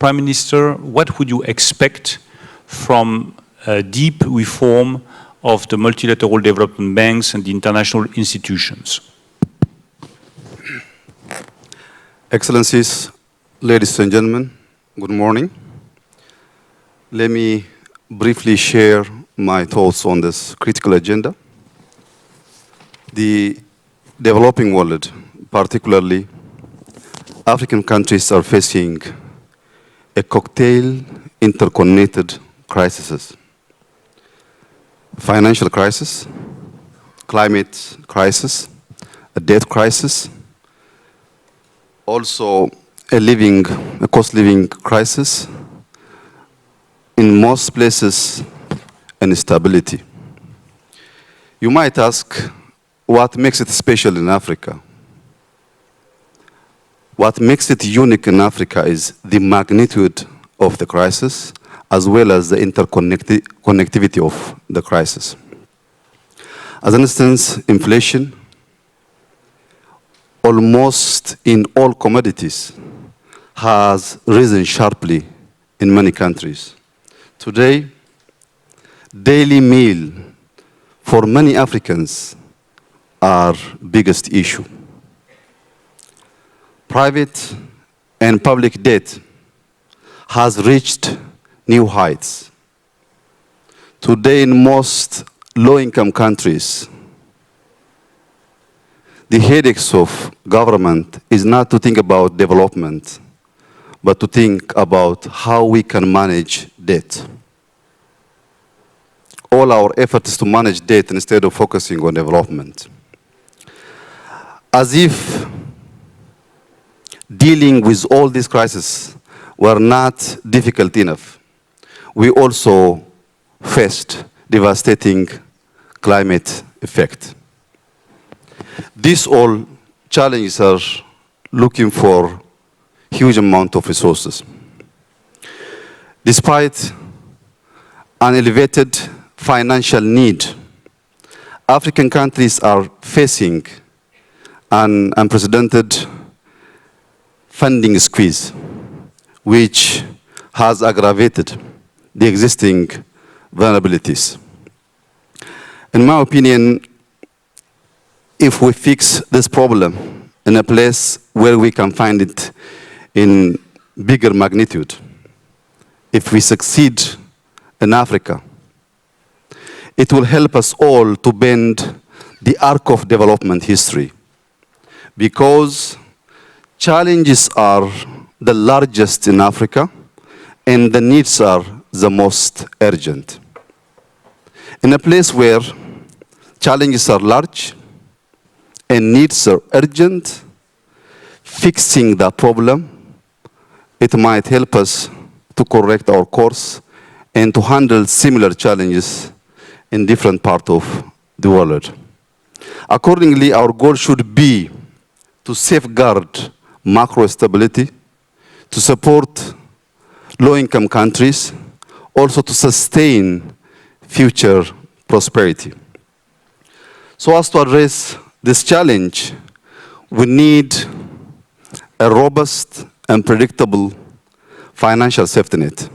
Prime Minister, what would you expect from a deep reform of the multilateral development banks and the international institutions? Excellencies, ladies and gentlemen, good morning. Let me briefly share my thoughts on this critical agenda. The developing world, particularly African countries, are facing a cocktail interconnected crises. Financial crisis, climate crisis, a debt crisis, also a cost living crisis, in most places instability. You might ask, what makes it special in Africa? What makes it unique in Africa is the magnitude of the crisis, as well as the interconnectivity of the crisis. As an instance, inflation, almost in all commodities, has risen sharply in many countries. Today, daily meal for many Africans are biggest issue. Private and public debt has reached new heights. Today, in most low-income countries, the headaches of government is not to think about development, but to think about how we can manage debt. All our efforts to manage debt instead of focusing on development. As if dealing with all these crises were not difficult enough, we also faced devastating climate effect. These all challenges are looking for huge amount of resources. Despite an elevated financial need, African countries are facing an unprecedented funding squeeze, which has aggravated the existing vulnerabilities. In my opinion, if we fix this problem in a place where we can find it in bigger magnitude, if we succeed in Africa, it will help us all to bend the arc of development history, because challenges are the largest in Africa and the needs are the most urgent. In a place where challenges are large and needs are urgent, fixing the problem, it might help us to correct our course and to handle similar challenges in different parts of the world. Accordingly, our goal should be to safeguard macro stability, to support low-income countries, also to sustain future prosperity. So as to address this challenge, we need a robust and predictable financial safety net.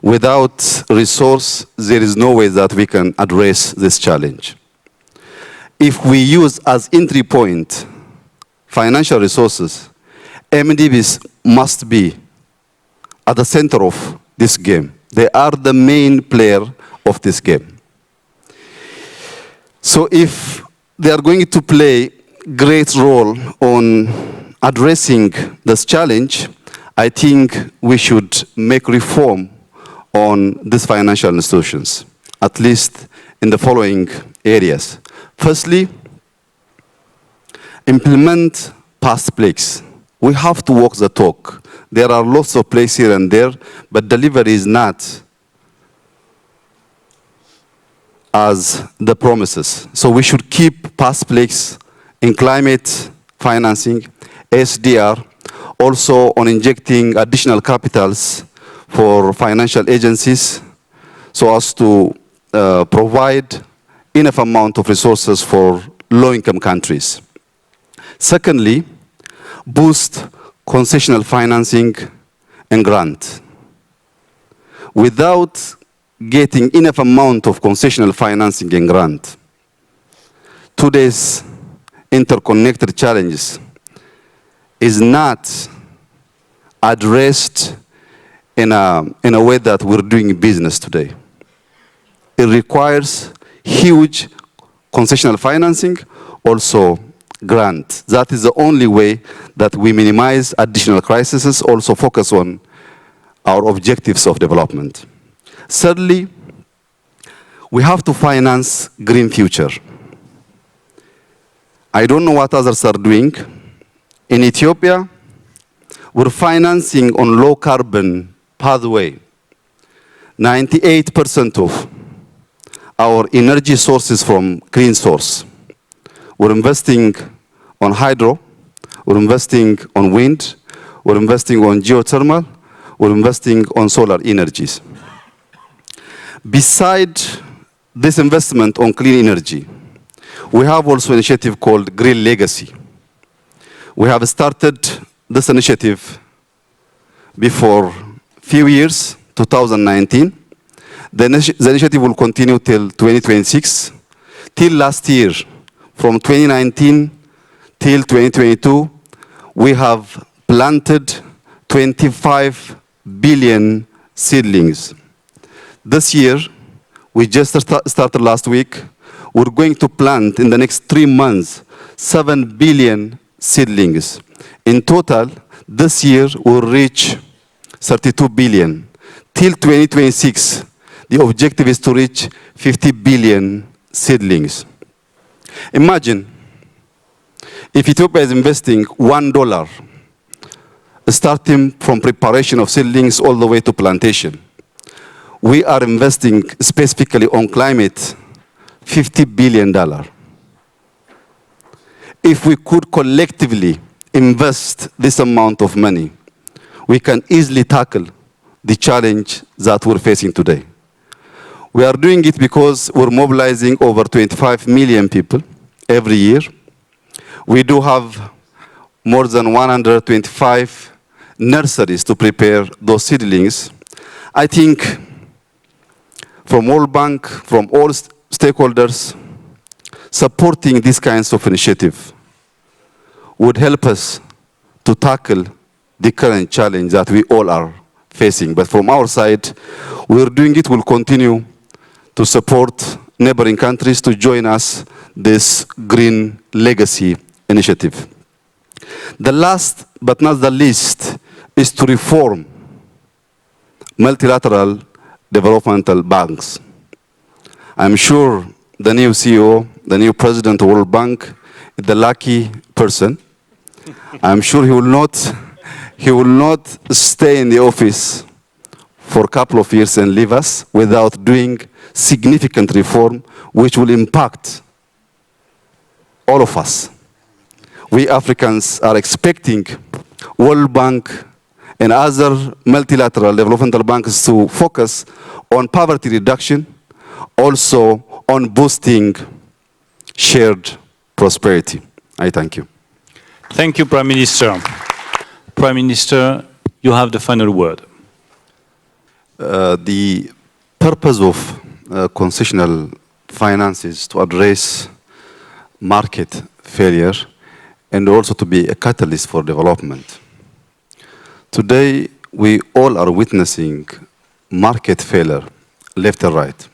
Without resource, there is no way that we can address this challenge. If we use as entry point financial resources, MDBs must be at the center of this game. They are the main player of this game. So if they are going to play great role on addressing this challenge, I think we should make reform on these financial institutions, at least in the following areas. Firstly, implement past plays. We have to walk the talk. There are lots of plays here and there, but delivery is not as the promises. So we should keep past plays in climate financing, SDR, also on injecting additional capitals for financial agencies so as to provide enough amount of resources for low-income countries. Secondly, boost concessional financing and grant. Without getting enough amount of concessional financing and grant, today's interconnected challenges is not addressed in a way that we're doing business today. It requires huge concessional financing, also grant. That is the only way that we minimize additional crises, also focus on our objectives of development. Thirdly, we have to finance green future. I don't know what others are doing. In Ethiopia, we're financing on low carbon pathway. 98% of our energy sources from green source. We're investing on hydro, we're investing on wind, we're investing on geothermal, we're investing on solar energies. Beside this investment on clean energy, we have also an initiative called Green Legacy. We have started this initiative before few years, 2019. The initiative will continue till 2026. Till last year, from 2019 till 2022, we have planted 25 billion seedlings. This year, we just started last week, we're going to plant in the next 3 months 7 billion seedlings. In total, this year we'll reach 32 billion. Till 2026, the objective is to reach 50 billion seedlings. Imagine if Ethiopia is investing $1, starting from preparation of seedlings all the way to plantation. We are investing specifically on climate $50 billion. If we could collectively invest this amount of money, we can easily tackle the challenge that we're facing today. We are doing it because we're mobilizing over 25 million people every year. We do have more than 125 nurseries to prepare those seedlings. I think from World Bank, from all stakeholders, supporting these kinds of initiative would help us to tackle the current challenge that we all are facing. But from our side, we're doing it, we'll continue to support neighboring countries to join us this Green Legacy initiative. The last but not the least is to reform multilateral developmental banks. I'm sure the new CEO, the new president of World Bank, is the lucky person. I'm sure he will not stay in the office for a couple of years and leave us without doing significant reform which will impact all of us. We Africans are expecting World Bank and other multilateral developmental banks to focus on poverty reduction, also on boosting shared prosperity. I thank you. Thank you, Prime Minister. Prime Minister, you have the final word. The purpose of concessional finance is to address market failure and also to be a catalyst for development. Today, we all are witnessing market failure, left and right.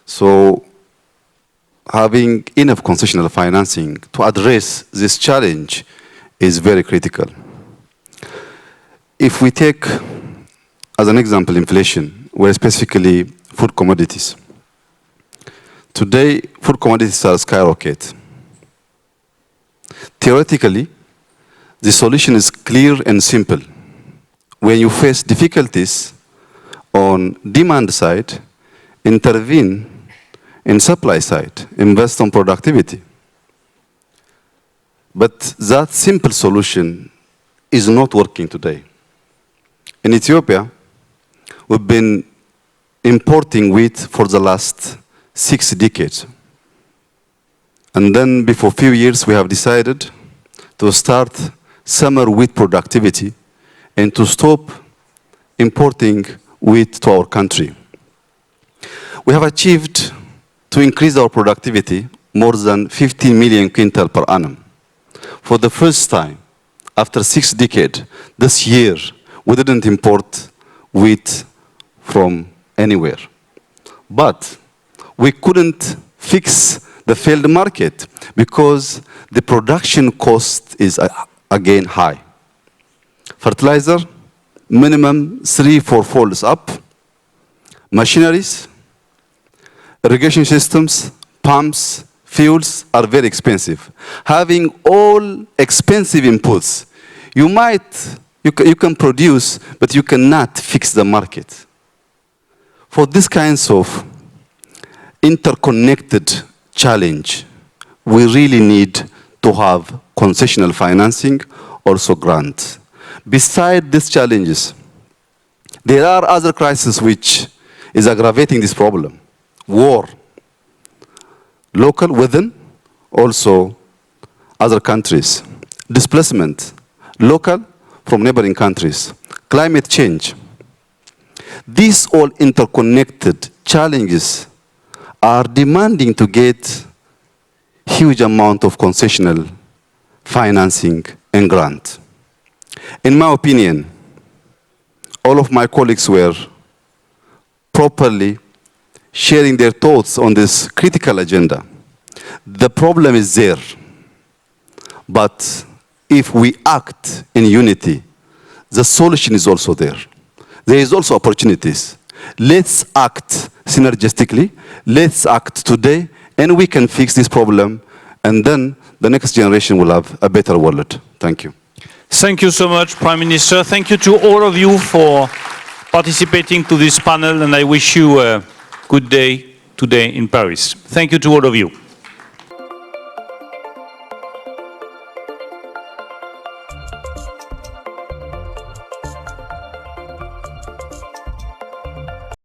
So, having enough concessional financing to address this challenge is very critical. If we take, as an example, inflation, where specifically food commodities. Today, food commodities are skyrocketing. Theoretically, the solution is clear and simple. When you face difficulties on demand side, intervene in supply side, invest on productivity. But that simple solution is not working today. In Ethiopia, we've been importing wheat for the last 6 decades. And then before a few years, we have decided to start summer wheat productivity and to stop importing wheat to our country. We have achieved to increase our productivity more than 15 million quintal per annum. For the first time, after 6 decades, this year, we didn't import wheat from anywhere. But we couldn't fix the failed market because the production cost is again high. Fertilizer, minimum 3-4 folds up. Machineries, irrigation systems, pumps, fuels are very expensive. Having all expensive inputs, you can produce, but you cannot fix the market. For these kinds of interconnected challenge, we really need to have concessional financing, also grants. Beside these challenges, there are other crises which is aggravating this problem. War, local within, also other countries. Displacement, local from neighboring countries. Climate change. These all interconnected challenges are demanding to get huge amount of concessional financing and grant. In my opinion, all of my colleagues were properly sharing their thoughts on this critical agenda. The problem is there, but if we act in unity, the solution is also there. There is also opportunities. Let's act synergistically. Let's act today, and we can fix this problem, and then the next generation will have a better world. Thank you. Thank you so much, Prime Minister. Thank you to all of you for participating to this panel, and I wish you a good day today in Paris. Thank you to all of you.